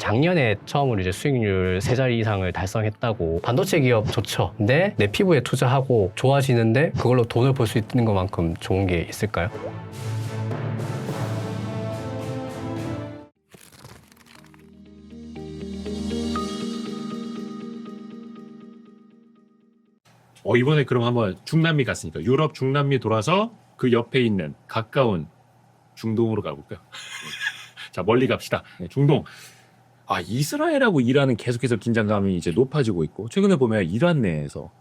작년에 처음으로 이제 수익률 3자리 이상을 달성했다고. 반도체 기업 좋죠. 근데 내 피부에 투자하고 좋아지는데 그걸로 돈을 벌 수 있는 것만큼 좋은 게 있을까요? 이번에 그럼 한번 중남미 갔으니까 유럽 중남미 돌아서 그 옆에 있는 가까운 중동으로 가볼까요? 자, 멀리 갑시다. 네, 중동. 이스라엘하고 이란은 계속해서 긴장감이 이제 높아지고 있고, 최근에 보면 이란 내에서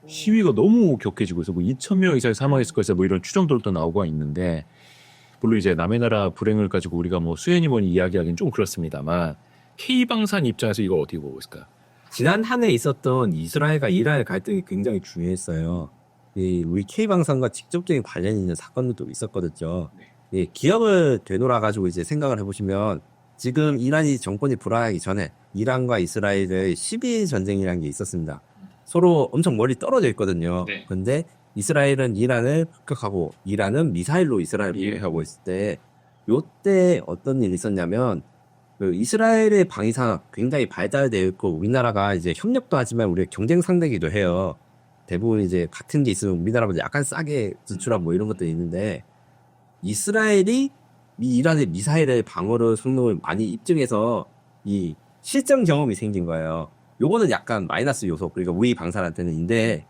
시위가 너무 격해지고 있어. 뭐 2,000명 이상이 사망했을 것이다. 뭐 이런 추정들도 나오고 있는데, 물론 이제 남의 나라 불행을 가지고 우리가 뭐 수연이 뭐니 이야기하기는 좀 그렇습니다만, K방산 입장에서 이거 어떻게 보고 있을까요? 지난 한 해 있었던 이스라엘과 이란의 갈등이 굉장히 중요했어요. 우리 K방산과 직접적인 관련이 있는 사건들도 있었거든요. 기억을 되돌아가지고 이제 생각을 해보시면 지금 이란이 정권이 불안하기 전에 이란과 이스라엘의 12일 전쟁이라는 게 있었습니다. 서로 엄청 멀리 떨어져 있거든요. 네. 근데 이스라엘은 이란을 폭격하고 이란은 미사일로 이스라엘을 공격하고 있을 때 요때 어떤 일이 있었냐면 그 이스라엘의 방위산업 굉장히 발달되어 있고 우리나라가 이제 협력도 하지만 우리의 경쟁 상대이기도 해요. 대부분 이제 같은 게 있으면 우리나라보다 약간 싸게 진출하고 뭐 이런 것도 있는데 이스라엘이 이란의 미사일의 방어를 성능을 많이 입증해서 이 실전 경험이 생긴 거예요. 요거는 약간 마이너스 요소, 그러니까 우리 방산한테는인데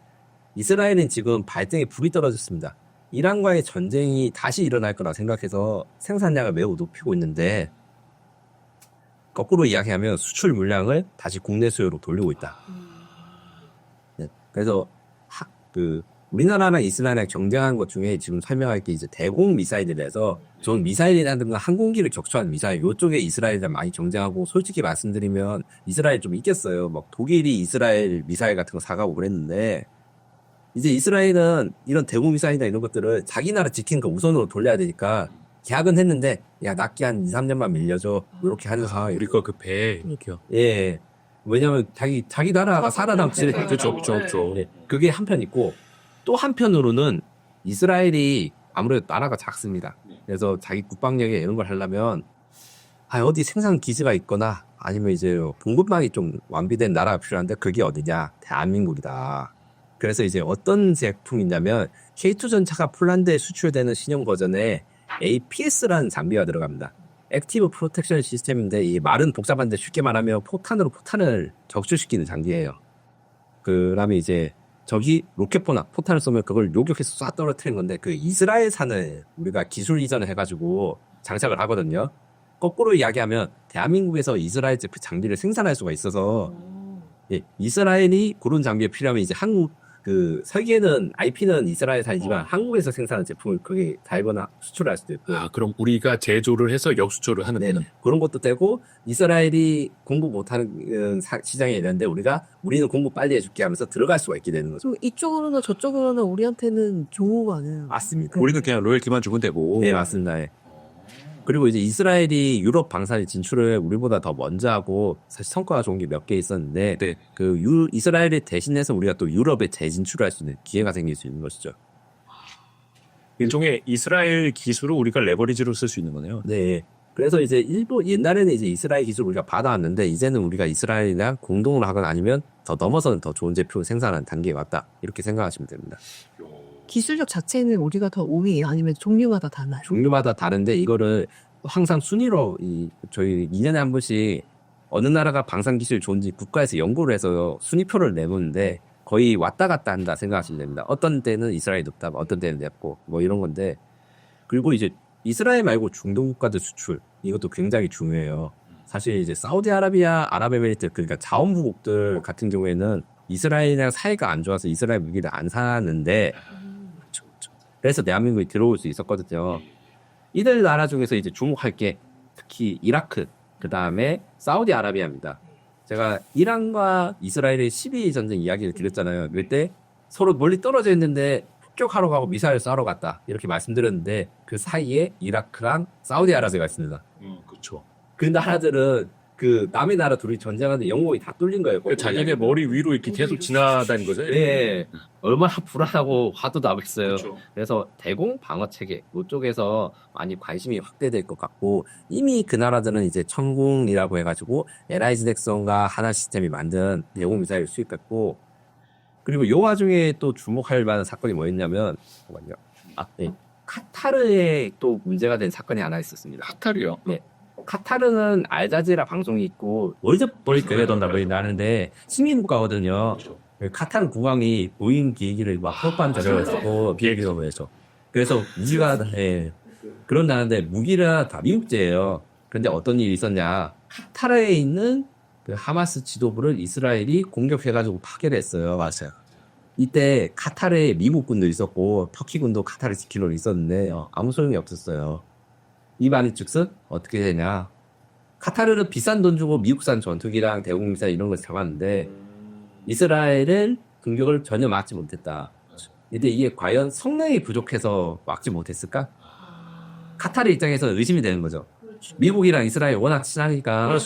이스라엘은 지금 발등에 불이 떨어졌습니다. 이란과의 전쟁이 다시 일어날 거라 생각해서 생산량을 매우 높이고 있는데 거꾸로 이야기하면 수출 물량을 다시 국내 수요로 돌리고 있다. 네, 그래서 우리나라랑 이스라엘이랑 경쟁하는 것 중에 지금 설명할 게 이제 대공 미사일이라서 전 미사일이라든가 항공기를 격추하는 미사일 요쪽에 이스라엘이랑 많이 경쟁하고 솔직히 말씀드리면 이스라엘 좀 있겠어요. 막 독일이 이스라엘 미사일 같은 거 사가고 그랬는데 이제 이스라엘은 이런 대공 미사일이나 이런 것들을 자기 나라 지키는 거 우선으로 돌려야 되니까 계약은 했는데 야 납기 한 2, 3년만 밀려줘 이렇게 하는 상황이에요. 우리 거 급해 이렇게요. 예. 왜냐면 자기 나라가 살아남지. 그렇죠. 네. 그게 한편 있고 또 한편으로는 이스라엘이 아무래도 나라가 작습니다. 그래서 자기 국방력에 이런 걸 하려면 어디 생산 기지가 있거나 아니면 이제 공급망이 좀 완비된 나라가 필요한데 그게 어디냐? 대한민국이다. 그래서 이제 어떤 제품이냐면 K2 전차가 폴란드에 수출되는 신형 버전에 APS라는 장비가 들어갑니다. 액티브 프로텍션 시스템인데 이 말은 복잡한데 쉽게 말하면 포탄으로 포탄을 적출시키는 장비예요. 그다음에 이제 저기 로켓포나 포탄을 쏘면 그걸 요격해서 쏴 떨어뜨리는 건데 그 이스라엘산을 우리가 기술 이전을 해가지고 장착을 하거든요. 거꾸로 이야기하면 대한민국에서 이스라엘 제품 장비를 생산할 수가 있어서 이스라엘이 그런 장비에 필요하면 이제 한국 설계는 IP는 이스라엘산이지만 한국에서 생산한 제품을 거기 달거나 수출할 수도 있고. 그럼 우리가 제조를 해서 역수출을 하는 데는 그런 것도 되고 이스라엘이 공부 못하는 시장이 있는데 우리는 공부 빨리 해줄게 하면서 들어갈 수가 있게 되는 거죠. 이쪽으로나 저쪽으로나 우리한테는 좋은 거 아니에요? 맞습니다. 우리는 그냥 로열티만 주면 되고. 네, 맞습니다. 예. 그리고 이제 이스라엘이 유럽 방산에 진출을 우리보다 더 먼저 하고 사실 성과가 좋은 게 몇 개 있었는데 네. 이스라엘을 대신해서 우리가 또 유럽에 재진출할 수 있는 기회가 생길 수 있는 것이죠. 일종의 이스라엘 기술을 우리가 레버리지로 쓸 수 있는 거네요. 네. 그래서 이제 옛날에는 이제 이스라엘 기술을 우리가 받아왔는데 이제는 우리가 이스라엘이랑 공동으로 하거나 아니면 더 넘어서는 더 좋은 제품을 생산하는 단계에 왔다. 이렇게 생각하시면 됩니다. 기술력 자체는 우리가 더 우위예요? 아니면 종류마다 달라요? 종류마다 다른데 이거를 항상 순위로 저희 2년에 한 번씩 어느 나라가 방산 기술이 좋은지 국가에서 연구를 해서 순위표를 내놓는데 거의 왔다 갔다 한다 생각하시면 됩니다. 어떤 때는 이스라엘이 높다, 어떤 때는 높고 뭐 이런 건데 그리고 이제 이스라엘 말고 중동 국가들 수출 이것도 굉장히 중요해요. 사실 이제 사우디아라비아, 아랍에미리트 그러니까 자원부국들 같은 경우에는 이스라엘이랑 사이가 안 좋아서 이스라엘 무기를 안 사는데 그래서 대한민국에 들어올 수 있었거든요. 이들 나라 중에서 이제 주목할 게 특히 이라크, 그 다음에 사우디아라비아입니다. 제가 이란과 이스라엘의 12.2 전쟁 이야기를 드렸잖아요. 그때 서로 멀리 떨어져 있는데 폭격하러 가고 미사일 쏴러 갔다 이렇게 말씀드렸는데 그 사이에 이라크랑 사우디아라비아가 있습니다. 그렇죠. 그 나라들은 그 남의 나라 둘이 전쟁하는데 영국이 다 뚫린 거예요. 자기네 머리 위로 이렇게 계속 지나다닌 거죠? 예. 얼마나 불안하고 화도 나겠어요. 그렇죠. 그래서 대공 방어 체계 이쪽에서 많이 관심이 확대될 것 같고 이미 그 나라들은 이제 천궁이라고 해가지고 LIG 덱슨과 하나 시스템이 만든 대공 미사일을 수입했고 그리고 요 와중에 또 주목할 만한 사건이 뭐였냐면 잠깐만요. 카타르에 또 문제가 된 사건이 하나 있었습니다. 카타르요? 네. 카타르는 알자지라 방송이 있고 월드컵 그래던다 나는데 시민 국가거든요. 카타르 국왕이 보잉 비행기를 막 협반 저려가지고 비행기로 보내죠. 그래서 무기가 그런다는데 무기가 다 미국제예요. 그런데 어떤 일이 있었냐? 카타르에 있는 그 하마스 지도부를 이스라엘이 공격해가지고 파괴를 했어요. 맞아요. 이때 카타르에 미국군도 있었고 터키군도 카타르 지키러 있었는데 아무 소용이 없었어요. 이 말이 즉슨 어떻게 되냐? 카타르는 비싼 돈 주고 미국산 전투기랑 대공 미사일 이런 걸 잡았는데 이스라엘은 공격을 전혀 막지 못했다. 근데 이게 과연 성능이 부족해서 막지 못했을까? 카타르 입장에서 의심이 되는 거죠. 미국이랑 이스라엘 워낙 친하니까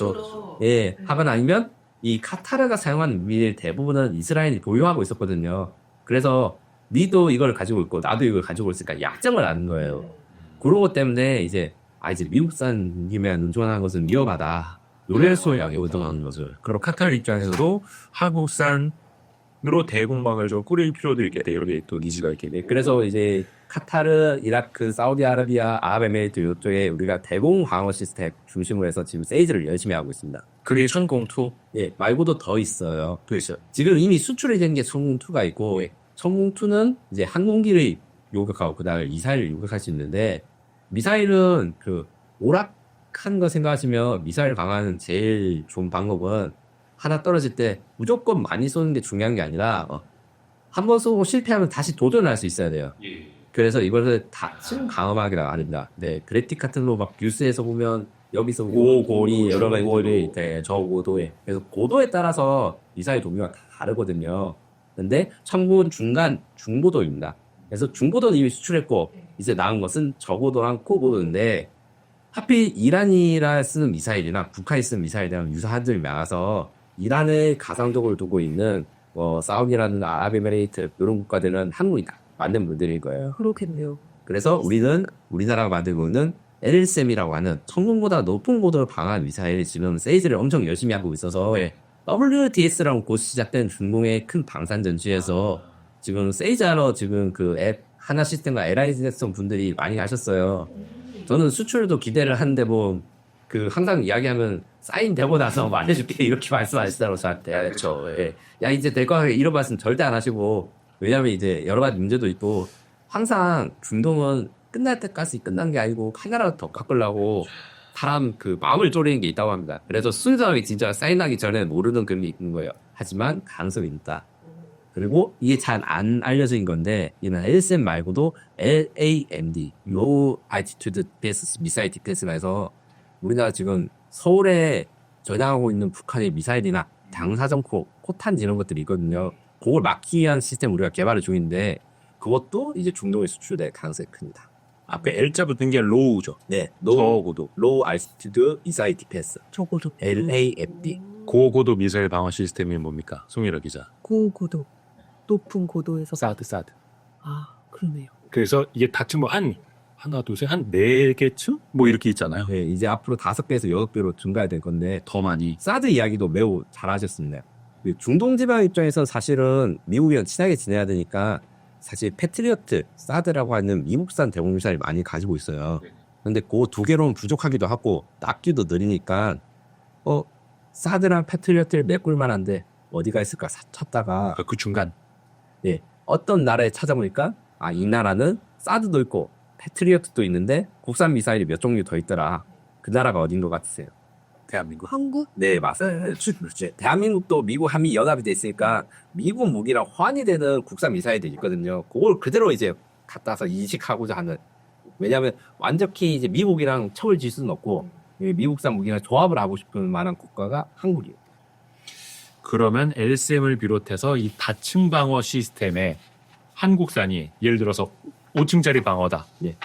예, 하건 아니면 이 카타르가 사용하는 무기의 대부분은 이스라엘이 보유하고 있었거든요. 그래서 니도 이걸 가지고 있고 나도 이걸 가지고 있으니까 약점을 아는 거예요. 그런 것 때문에 이제 미국산 무기면 운전하는 것은 위험하다. 그래서 양이 오동하는 거죠. 그럼 카타르 입장에서도 한국산으로 대공방을 좀 꾸릴 필요도 있겠다. 이런 또 니즈가 있겠네. 그래서 이제 카타르, 이라크, 사우디아라비아, 아랍에미리트 이쪽에 우리가 대공 방어 시스템 중심으로 해서 지금 세이즈를 열심히 하고 있습니다. 그게 천공투 예, 말고도 더 있어요. 또 있어요. 지금 이미 수출이 된 게 천궁2가 있고 천궁2는 이제 항공기를 요격하고 그다음에 미사일을 요격할 수 있는데 미사일은 그 오락한 거 생각하시면 미사일 강화는 제일 좋은 방법은 하나 떨어질 때 무조건 많이 쏘는 게 중요한 게 아니라 한 번 쏘고 실패하면 다시 도전할 수 있어야 돼요. 그래서 이거를 다층 강화하기라 합니다. 네, 그래픽 같은 거 막 뉴스에서 보면 여기서 고고리 여러 가지 고리 있대 저 고도에 그래서 고도에 따라서 미사일 종류가 다 다르거든요. 근데 참고는 중간 중고도입니다. 그래서 중고도는 이미 수출했고 이제 나온 것은 저고도랑 고고도인데 하필 이란이라 쓰는 미사일이나 북한이 쓰는 미사일이랑 유사한 점이 많아서 이란을 가상적으로 두고 있는 사우디라는 아랍에미레이트 이런 국가들은 한국이 다 만든 모델일 거예요. 그렇겠네요. 그래서 우리나라가 만들고 있는 LSM이라고 하는 천궁보다 높은 고도를 방어한 미사일 지금 세이즈를 엄청 열심히 하고 있어서 WDS라고 곧 시작된 중공의 큰 방산 전시에서 지금 세이즈하러 지금 그 앱 하나 시스템과 LIG 덱슨 분들이 많이 가셨어요. 저는 수출도 기대를 하는데 항상 이야기하면 사인 되고 나서 말해줄게 이렇게 말씀하시더라고 저한테. 그렇죠. 예. 야 이제 될 거 같아 이런 말씀 절대 안 하시고 왜냐면 이제 여러 가지 문제도 있고 항상 중동은 끝날 때까지 끝난 게 아니고 하나라도 더 깎으려고 사람 그 마음을 쪼리는 게 있다고 합니다. 그래서 순수하게 진짜 사인하기 전에 모르는 그런 게 있는 거예요. 하지만 가능성이 있다. 그리고 이게 잘 안 알려진 건데 이는 LSM 말고도 LAMD Low Altitude Missile Defense가 해서 우리나라 지금 서울에 전향하고 있는 북한의 미사일이나 당사정포, 포탄 이런 것들이 있거든요. 그걸 막기 위한 시스템 우리가 개발을 중인데 그것도 이제 중동에 수출될 가능성이 큽니다. 앞에 L자 붙은 게 로우죠. 네, 저고도. Low Altitude Missile Defense 저고도. LAMD. 고고도 미사일 방어 시스템이 뭡니까? 송일호 기자. 고고도. 높은 고도에서. 사드. 아, 그러네요. 그래서 이게 다층 하나, 둘, 셋, 한 4개층? 뭐 이렇게 있잖아요. 네, 이제 앞으로 5배에서 6배로 증가될 건데 더 많이. 사드 이야기도 매우 잘하셨습니다. 중동 지방 입장에서 사실은 미국이랑 친하게 지내야 되니까 사실 패트리어트, 사드라고 하는 미국산 대공 미사일 많이 가지고 있어요. 근데 그 두 개로는 부족하기도 하고 납기도 느리니까 사드랑 패트리어트를 메꿀 만한데 어디가 있을까 찾다가 그 중간. 어떤 나라에 찾아보니까 이 나라는 사드도 있고 패트리어트도 있는데 국산 미사일이 몇 종류 더 있더라. 그 나라가 어딘 것 같으세요? 대한민국. 한국? 네, 맞아요. 대한민국도 미국 한미 연합이 돼 있으니까 미국 무기랑 호환이 되는 국산 미사일들이 있거든요. 그걸 그대로 이제 갖다서 이식하고자 하는. 왜냐하면 완전히 이제 미국이랑 척을 질 수는 없고 미국산 무기랑 조합을 하고 싶은 만한 국가가 한국이에요. 그러면 LSM을 비롯해서 이 다층 방어 시스템에 한국산이 예를 들어서 5층짜리 방어다. 네.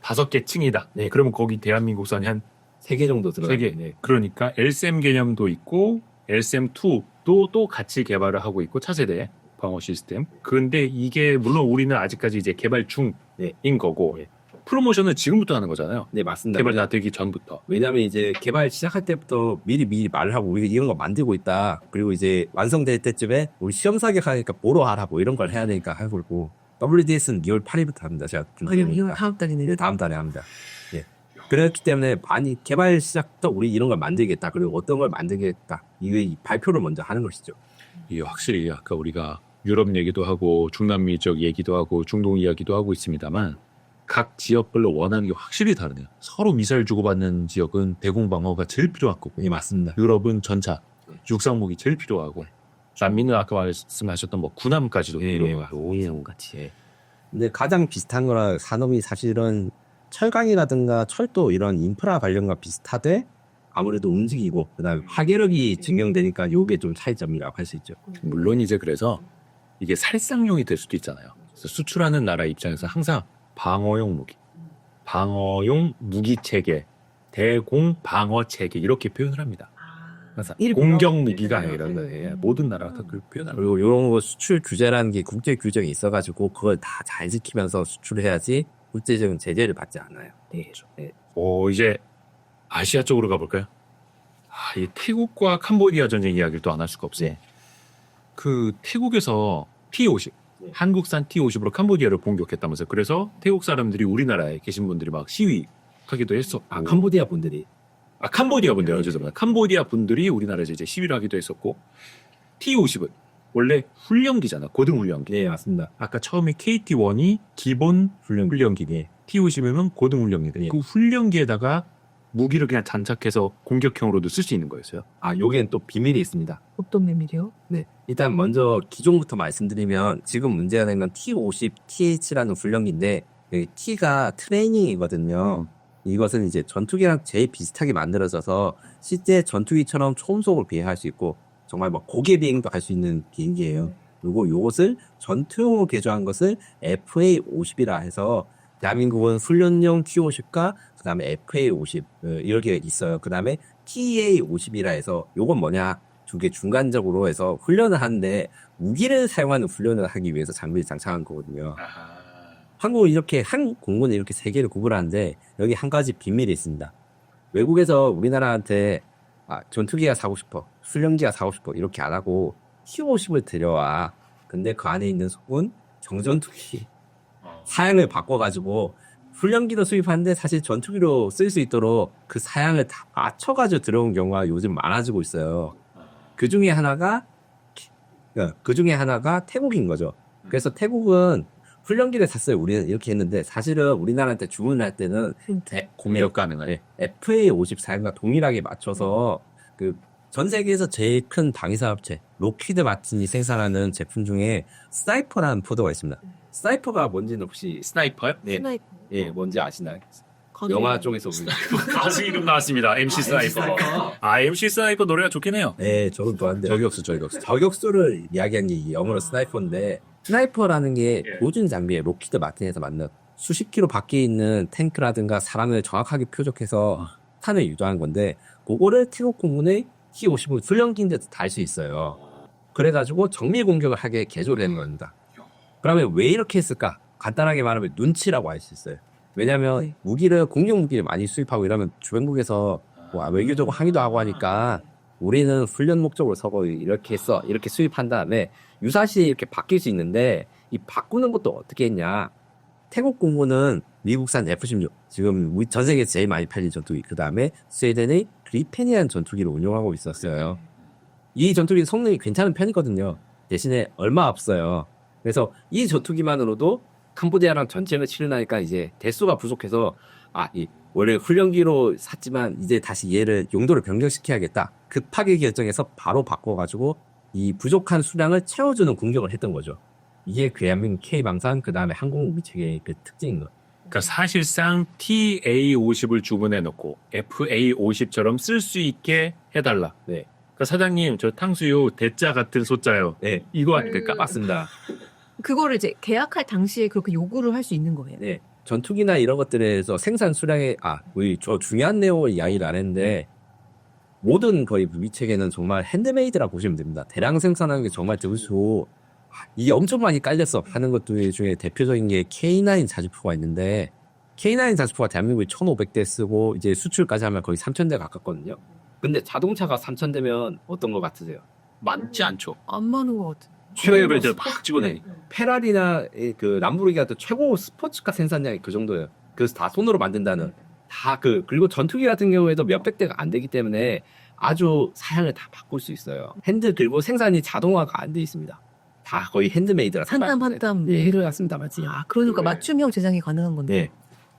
5개 층이다. 네. 그러면 거기 대한민국산이 한 3개 정도 세 들어가요. 개. 그러니까 LSM 개념도 있고 LSM2도 또 같이 개발을 하고 있고 차세대 방어 시스템. 근데 이게 물론 우리는 아직까지 이제 개발 중인 거고 프로모션은 지금부터 하는 거잖아요. 네, 맞습니다. 개발 다 되기 전부터. 왜냐하면 이제 개발 시작할 때부터 미리 말을 하고 우리가 이런 거 만들고 있다. 그리고 이제 완성될 때쯤에 우리 시험 사격하니까 뭐로 하라 뭐 이런 걸 해야 되니까 하고 있고 WDS는 2월 8일부터 합니다. 제가 아니면 이거 다음 달이네요. 네, 다음 달에 합니다. 예. 그렇기 때문에 많이 개발 시작부터 우리 이런 걸 만들겠다. 그리고 어떤 걸 만들겠다. 이 발표를 먼저 하는 것이죠. 이게 확실히 아까 우리가 유럽 얘기도 하고 중남미 쪽 얘기도 하고 중동 이야기도 하고 있습니다만 각 지역별로 원하는 게 확실히 다르네요. 서로 미사일 주고받는 지역은 대공 방어가 제일 필요할 거고 예, 맞습니다. 유럽은 전차, 육상무기 제일 필요하고 남미는 아까 말씀하셨던 뭐 군함까지도 필요하고 오인영 같이. 예. 근데 가장 비슷한 거라 산업이 사실은 철강이라든가 철도 이런 인프라 관련과 비슷하되 아무래도 움직이고 그다음에 파괴력이 증명되니까 요게 좀 차이점이라고 할 수 있죠. 물론 이제 그래서 이게 살상용이 될 수도 있잖아요. 그래서 수출하는 나라 입장에서 항상 방어용 무기, 방어용 무기 체계, 대공 방어 체계 이렇게 표현을 합니다. 항상 공격 무기가 아니라 모든 나라가 다 그렇게 표현합니다. 그리고 이런 거 수출 규제라는 게 국제 규정이 있어가지고 그걸 다 잘 지키면서 수출해야지 국제적인 제재를 받지 않아요. 네. 이제 아시아 쪽으로 가볼까요? 이 태국과 캄보디아 전쟁 이야기를 또 안 할 수가 없어요. 그 태국에서 T-50, 한국산 T-50으로 캄보디아를 공격했다면서요. 그래서 태국 사람들이 우리나라에 계신 분들이 막 시위하기도 했었고. 캄보디아 분들이. 캄보디아 분들이요. 죄송합니다. 캄보디아 분들이 우리나라에서 이제 시위를 하기도 했었고. T-50은 원래 훈련기잖아. 고등 훈련기. 네, 맞습니다. 아까 처음에 KT-1이 기본 훈련기네. T-50이면 고등 훈련기네. 그 훈련기에다가 무기를 그냥 장착해서 공격형으로도 쓸 수 있는 거였어요. 요게는 또 비밀이 있습니다. 어떤 메밀이요? 네. 일단 먼저 기종부터 말씀드리면 지금 문제가 되는 건 T-50, TH라는 훈련기인데 여기 T가 트레이닝이거든요. 이것은 이제 전투기랑 제일 비슷하게 만들어져서 실제 전투기처럼 초음속으로 비행할 수 있고 정말 뭐 고개 비행도 할 수 있는 비행기예요. 그리고 이것을 전투용으로 개조한 것을 FA-50이라 해서 대한민국은 훈련용 T-50과 그 다음에 FA-50 이렇게 있어요. 그 다음에 TA-50이라 해서 요건 뭐냐 두 개 중간적으로 해서 훈련을 하는데 무기를 사용하는 훈련을 하기 위해서 장비를 장착한 거거든요. 한국은 이렇게 한 공군에 이렇게 세 개를 구분하는데 여기 한 가지 비밀이 있습니다. 외국에서 우리나라한테 전투기가 사고 싶어, 훈련기가 사고 싶어 이렇게 안 하고 T-50을 들여와. 근데 그 안에 있는 속은 정전투기 사양을 바꿔가지고 훈련기도 수입하는데 사실 전투기로 쓸 수 있도록 그 사양을 다 맞춰가지고 들어온 경우가 요즘 많아지고 있어요. 그 중에 하나가 태국인 거죠. 그래서 태국은 훈련기를 샀어요. 우리는 이렇게 했는데 사실은 우리나라한테 주문을 할 때는 공격 가능한. FA-50 사양과 동일하게 맞춰서 그 전 세계에서 제일 큰 방위산업체 로키드 마틴이 생산하는 제품 중에 스나이퍼라는 포도가 있습니다. 스나이퍼가 뭔지는 혹시 스나이퍼요? 네, 스나이퍼. 뭔지 아시나요? 거기- 영화 쪽에서 우리 가수 이름 나왔습니다. MC 스나이퍼. MC 스나이퍼 노래가 좋긴 해요. 네, 저도 좋아하는데 저격수. 저격수를 이야기한 게 영어로 스나이퍼인데 스나이퍼라는 게 모든 장비에 로키드 마틴에서 만든 수십 킬로 밖에 있는 탱크라든가 사람을 정확하게 표적해서 탄을 유도한 건데 그거를 태국 공군의 T-50을 훈련기인데도 달 수 있어요. 그래가지고 정밀 공격을 하게 개조된 겁니다. 그러면 왜 이렇게 했을까? 간단하게 말하면 눈치라고 할 수 있어요. 왜냐하면 공격 무기를 많이 수입하고 이러면 주변국에서 외교적으로 항의도 하고 하니까 우리는 훈련 목적으로 서고 이렇게 했어. 이렇게 수입한 다음에 유사시 이렇게 바뀔 수 있는데 이 바꾸는 것도 어떻게 했냐. 태국 공군은 미국산 F-16 지금 우리 전 세계에서 제일 많이 팔린 전투기 그 다음에 스웨덴의 그리펜이라는 전투기를 운용하고 있었어요. 이 전투기 성능이 괜찮은 편이거든요. 대신에 얼마 없어요. 그래서 이 전투기만으로도 캄보디아랑 전쟁을 치르니까 이제 대수가 부족해서 원래 훈련기로 샀지만 이제 다시 얘를 용도를 변경시켜야겠다. 급하게 결정해서 바로 바꿔가지고 이 부족한 수량을 채워주는 공격을 했던 거죠. 이게 대한민국 K방산 그 다음에 항공무기 체계의 그 특징인 거예요. 그러니까 사실상 TA-50을 주문해 놓고 FA-50처럼 쓸 수 있게 해달라. 네. 그러니까 사장님 저 탕수육 대짜 같은 소짜요. 네. 이거 아닐까? 맞습니다. 그거를 이제 계약할 당시에 그렇게 요구를 할 수 있는 거예요. 네. 전투기나 이런 것들에서 생산 수량에 우리 저 중요한 내용을 이야기를 안 했는데 모든 거의 무기 체계는 정말 핸드메이드라 보시면 됩니다. 대량 생산하는 게 정말 드물고 이게 엄청 많이 깔려서 하는 것들 중에 대표적인 게 K9 자주포가 있는데 K9 자주포가 대한민국에 1,500대 쓰고 이제 수출까지 하면 거의 3,000대 가깝거든요. 근데 자동차가 3,000대면 어떤 것 같으세요? 많지 않죠. 안 많은 것 같아. 최고의 팍 찍어내니. 페라리나 그 람보르기니 같은 최고 스포츠카 생산량이 그 정도예요. 그래서 다 손으로 만든다는 그리고 전투기 같은 경우에도 몇백 대가 안 되기 때문에 아주 사양을 다 바꿀 수 있어요. 그리고 생산이 자동화가 안 돼 있습니다. 다 거의 핸드메이드라. 한 땀 한 땀. 예, 그렇습니다. 맞지. 그러니까 맞춤형 제작이 가능한 건데. 네.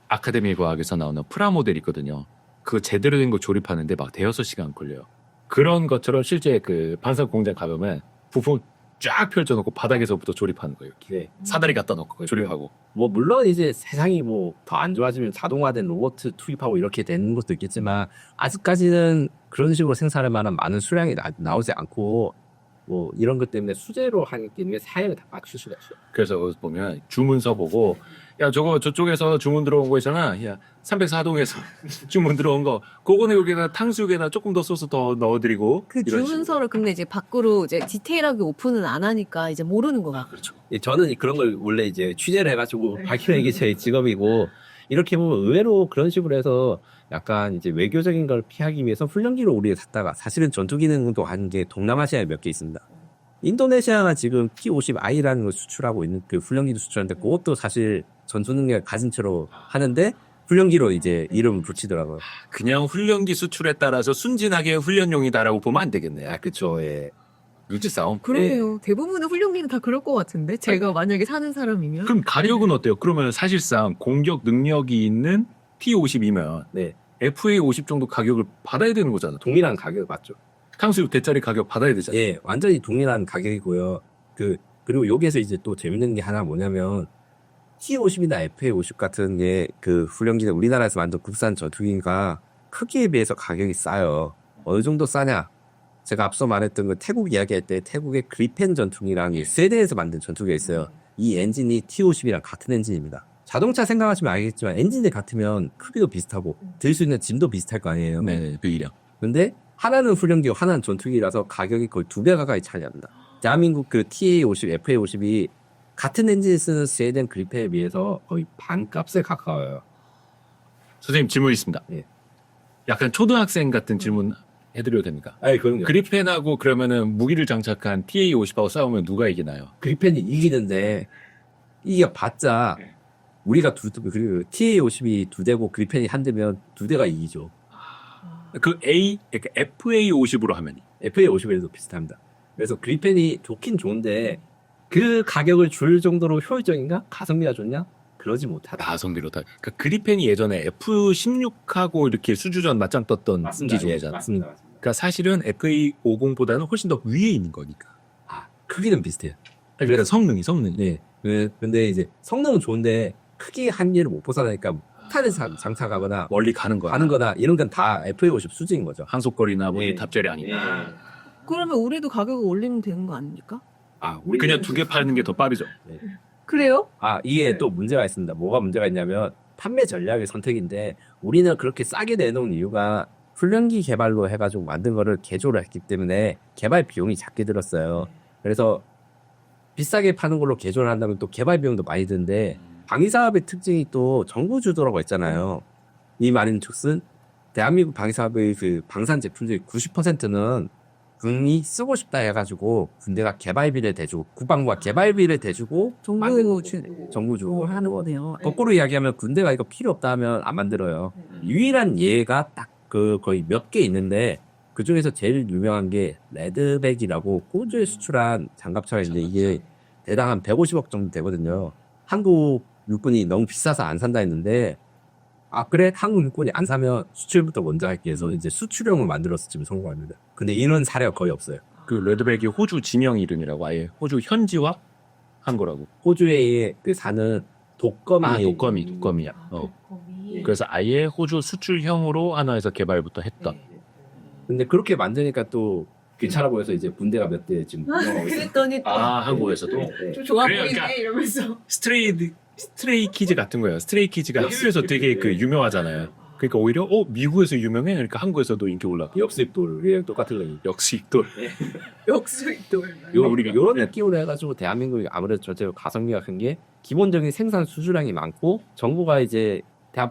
아카데미 과학에서 나오는 프라모델 있거든요. 그거 제대로 된 거 조립하는데 막 대여섯 시간 걸려요. 그런 것처럼 실제 그 반사 공장 가보면 부품 쫙 펼쳐놓고 바닥에서부터 조립하는 거예요. 네. 사다리 갖다 놓고 조립하고. 뭐 물론 이제 세상이 뭐 더 안 좋아지면 자동화된 로봇 투입하고 이렇게 되는 것도 있겠지만 아직까지는 그런 식으로 생산할 만한 많은 수량이 나오지 않고 뭐 이런 것 때문에 수제로 하기 때문에 사양을 다 맞출 수가 있어요. 그래서 거기서 보면 주문서 보고 야 저거 저쪽에서 주문 들어온 거 있잖아. 야 304동에서 주문 들어온 거 그거는 여기다 탕수육에다 조금 더 소스 더 넣어드리고 그 이런 주문서를 근데 이제 밖으로 이제 디테일하게 오픈은 안 하니까 이제 모르는 거야. 그렇죠. 예, 저는 그런 걸 원래 이제 취재를 해가지고 밝히는 게 제 직업이고 이렇게 보면 의외로 그런 식으로 해서 약간 이제 외교적인 걸 피하기 위해서 훈련기로 우리가 샀다가 사실은 전투 기능도 한 게 동남아시아에 몇 개 있습니다. 인도네시아가 지금 T-50I라는 걸 수출하고 있는 그 훈련기도 수출하는데 그것도 사실 전투 능력을 가진 채로 하는데 훈련기로 이제 이름을 붙이더라고요. 그냥 훈련기 수출에 따라서 순진하게 훈련용이다라고 보면 안 되겠네. 그쵸, 예. 눈치 싸움. 그러네요. 대부분의 훈련기는 다 그럴 것 같은데 제가 만약에 사는 사람이면. 그럼 가격은 어때요? 그러면 사실상 공격 능력이 있는 T-50이면 네. FA-50 정도 가격을 받아야 되는 거잖아. 동일한 가격 맞죠? 탕수육 대짜리 가격 받아야 되잖아. 예, 완전히 동일한 가격이고요. 그리고 여기에서 이제 또 재밌는 게 하나 뭐냐면 T-50이나 FA-50 같은 게 그 훈련기는 우리나라에서 만든 국산 전투기가 크기에 비해서 가격이 싸요. 어느 정도 싸냐? 제가 앞서 말했던 그 태국 이야기할 때 태국의 그리펜 전투기랑 스웨덴에서 만든 전투기가 있어요. 이 엔진이 T-50이랑 같은 엔진입니다. 자동차 생각하시면 알겠지만 엔진이 같으면 크기도 비슷하고 들 수 있는 짐도 비슷할 거 아니에요. 네, 유일형. 근데 하나는 훈련기고 하나는 전투기라서 가격이 거의 2배 가까이 차이납니다. 대한민국 그 TA-50, FA-50이 같은 엔진을 쓰는 스웨덴 그리펜에 비해서 거의 반값에 가까워요. 선생님 질문 있습니다. 예. 약간 초등학생 같은 질문 해드려도 됩니까? 아니, 그럼요. 그리펜하고 그러면은 무기를 장착한 TA-50하고 싸우면 누가 이기나요? 그리펜이 이기는데 이겨봤자 우리가 그리고 TA-50이 2대고 그리펜이 1대면 2대가 이기죠. 그 그러니까 FA-50으로 하면 FA-50에도 비슷합니다. 그래서 그리펜이 좋긴 좋은데 그 가격을 줄 정도로 효율적인가? 가성비가 좋냐? 그러지 못하다. 가성비로 다. 그러니까 그리펜이 예전에 F-16하고 이렇게 수주전 맞짱 떴던 기종이잖아. 맞습니다. 그러니까 사실은 FA-50보다는 훨씬 더 위에 있는 거니까. 크기는 비슷해요. 그러니까 성능이. 네. 근데 이제 성능은 좋은데 크기 한계를 못 벗어나니까 탄을 장착하거나 멀리 가는 거야. 이런 건 다 FA-50 수준인 거죠. 항속거리나 뭐 예. 탑재량이나. 그러면 우리도 가격을 올리면 되는 거 아닙니까? 우리 그냥 두 개 파는 게 더 빠르죠. 그래요? 이게 또 문제가 있습니다. 뭐가 문제가 있냐면 판매 전략의 선택인데 우리는 그렇게 싸게 내놓은 이유가 훈련기 개발로 해가지고 만든 거를 개조를 했기 때문에 개발 비용이 작게 들었어요. 그래서 비싸게 파는 걸로 개조를 한다면 또 개발 비용도 많이 드는데 방위사업의 특징이 또 정부 주도라고 했잖아요. 이 말인 즉슨 대한민국 방위사업의 그 방산 제품 중에 90%는 군이 쓰고 싶다 해가지고 군대가 개발비를 대주고 국방부가 개발비를 대주고 정부 주고 하는 거네요. 거꾸로 이야기하면 군대가 이거 필요 없다 하면 안 만들어요. 유일한 예가 딱 거의 몇 개 있는데 그 중에서 제일 유명한 게 레드백이라고 호주에 수출한 장갑차가 있는데 이게 대당 한 150억 정도 되거든요. 한국 육군이 너무 비싸서 안 산다 했는데 그래? 한국 육군이 안 사면 수출부터 먼저 할게 해서 이제 수출용을 만들어서 지금 성공합니다. 근데 이런 사례가 거의 없어요. 그 레드백이 호주 지명 이름이라고 아예 호주 현지화 한 거라고. 호주에 그 사는 독거미. 독거미야. 그래서 아예 호주 수출형으로 하나에서 개발부터 했던. 근데 그렇게 만드니까 또 귀찮아 보여서 이제 군대가 몇 대 지금 운영하고 있어요. 그랬더니 또 한국에서도. 네. 좀 좋아 그래요, 보이네 그러니까 이러면서. 스트레이키즈 같은 거예요. 스트레이키즈가 흡수해서 되게 그 유명하잖아요. 그러니까 오히려 미국에서 유명해. 그러니까 한국에서도 인기 올라. 역수입돌 똑같은 거니. 역시 또 역수입돌. 우리가 이런 느낌으로 해가지고 대한민국이 아무래도 전체로 가성비가 큰 게 기본적인 생산 수주량이 많고 정부가 이제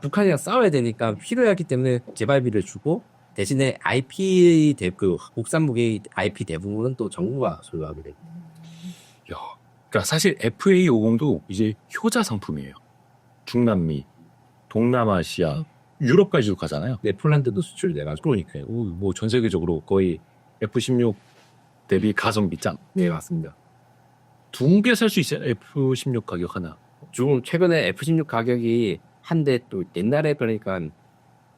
북한이랑 싸워야 되니까 필요하기 때문에 재발비를 주고 대신에 IP 그 국산무기 IP 대부분은 또 정부가 소유하게 되고. 야, 그러니까 사실 FA50도 이제 효자 상품이에요. 중남미, 동남아시아, 유럽까지도 가잖아요. 네, 폴란드도 수출돼가지고. 그러니까요. 뭐 전 세계적으로 거의 F16 대비 가성비 짱. 네, 맞습니다. 2개 살 수 있어요. F16 가격 하나. 지금 최근에 F16 가격이 한 대 또 옛날에 그러니까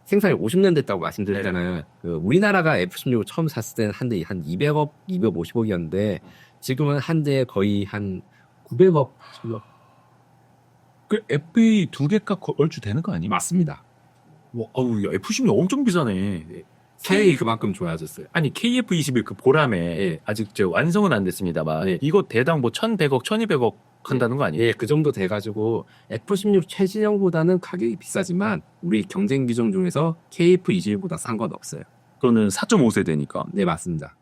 생산이 50년 됐다고 말씀드렸잖아요. 그 우리나라가 F16을 처음 샀을 때는 한 대 한 200억, 250억이었는데 지금은 한 대에 거의 한 900억. 그 FA 2개가 얼추 되는 거 아니에요? 맞습니다. 와, 어우, 야, F16 엄청 비싸네. 세력이 그만큼 좋아졌어요. 아니 KF21 그 보람에 예. 아직 저 완성은 안 됐습니다만 예. 이거 대당 뭐 1,100억, 1,200억 한다는 거 아니에요? 예, 그 정도 돼가지고 F16 최신형보다는 가격이 비싸지만 우리 경쟁 기종 중에서 KF21보다 싼 건 없어요. 그거는 4.5세대니까. 네, 맞습니다.